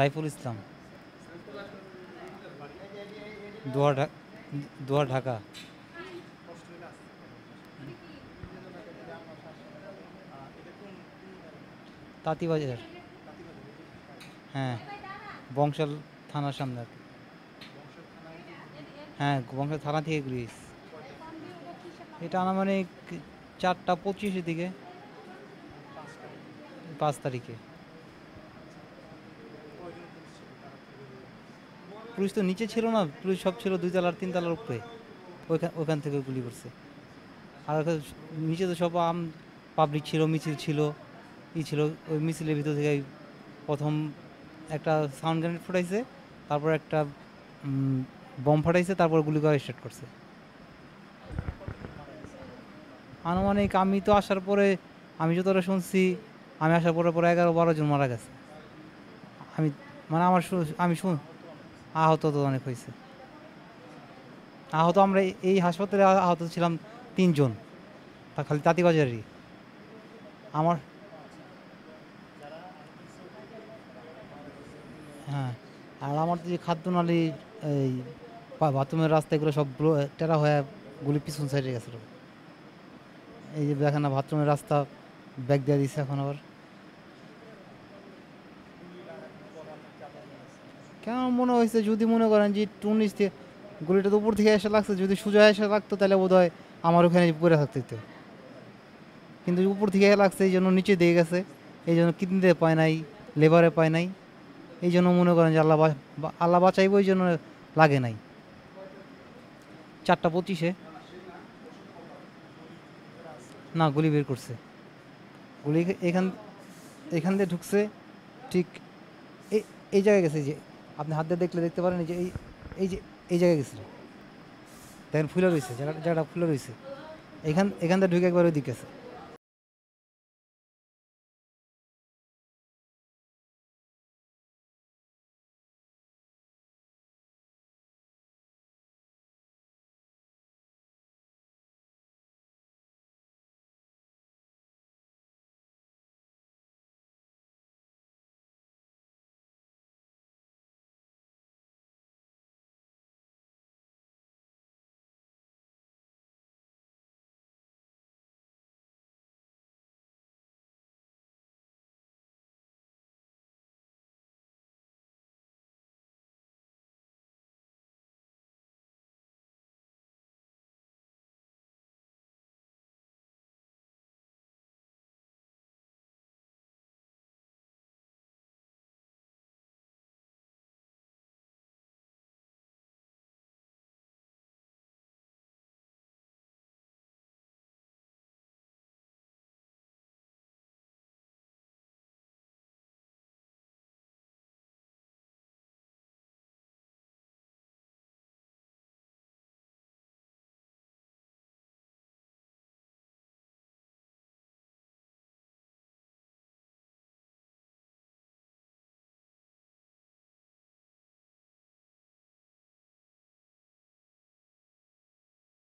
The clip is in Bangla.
সাইফুল ইসলাম, দোয়া দোয়া ঢাকা। তাঁতিবাজার, হ্যাঁ, বংশাল থানার সামনে আর কি। হ্যাঁ, বংশাল থানা থেকে গ্রিস। এটা আনুমানিক 4টা 25-এর দিকে, 5 তারিখে। পুলিশ তো নিচে ছিল না, পুলিশ সব ছিল 2 তলার 3 তলার উপরে। ওইখান থেকে গুলি করছে। আর নিচে তো সব পাবলিক ছিল, মিছিল ছিল, ছিল। ওই মিছিলের ভিতর থেকে প্রথম একটা সাউন্ড গ্রেনেড ফুটাইছে, তারপর একটা বম ফাটাইছে, তারপর গুলি করা স্টার্ট করছে। আনুমানিক আমি তো আসার পরে, আমি যতটা শুনছি, আমি আসার পরে 11-12 জন মারা গেছে। আমি মানে আমি আহত তো অনেক হয়েছে। আহত আমরা এই হাসপাতালে আহত ছিলাম 3 জন, তা খালি তাঁতিবাজারেরই। আমার, হ্যাঁ, আর আমার যে খাদ্যনালী, এই বাথরুমের রাস্তা, এগুলো সব টেরা হয়ে গুলি পিছন সাইডে গেছিলো। এই যে দেখেন না, বাথরুমের রাস্তা ব্যাগ দিয়ে দিচ্ছে এখন আবার। কেন মনে হয়েছে, যদি মনে করেন যে টুনিস থেকে গুলিটা তো উপর থেকে এসে লাগছে, যদি সোজা এসে লাগতো তাহলে বোধ হয় আমার ওখানে পড়ে থাকতে। কিন্তু উপর থেকে লাগছে, এই জন্য নিচে দিয়ে গেছে, এই জন্য কিডনিতে পায় নাই, লেবারে পায় নাই। এই জন্য মনে করেন যে আল্লাহ বাঁচাইব, এই জন্য লাগে নাই। 4টা 25-এ না, গুলি বের করছে। গুলি এখান দিয়ে ঢুকছে, ঠিক এই জায়গায় গেছে। যে আপনি হাত দিয়ে দেখলে দেখতে পারেন, যে এই জায়গায় গেছিল, দেখেন ফুলে রয়েছে, জায়গাটা ফুলে রয়েছে। এখান দিয়ে ঢুকে একবার ওই দিকে গেছে।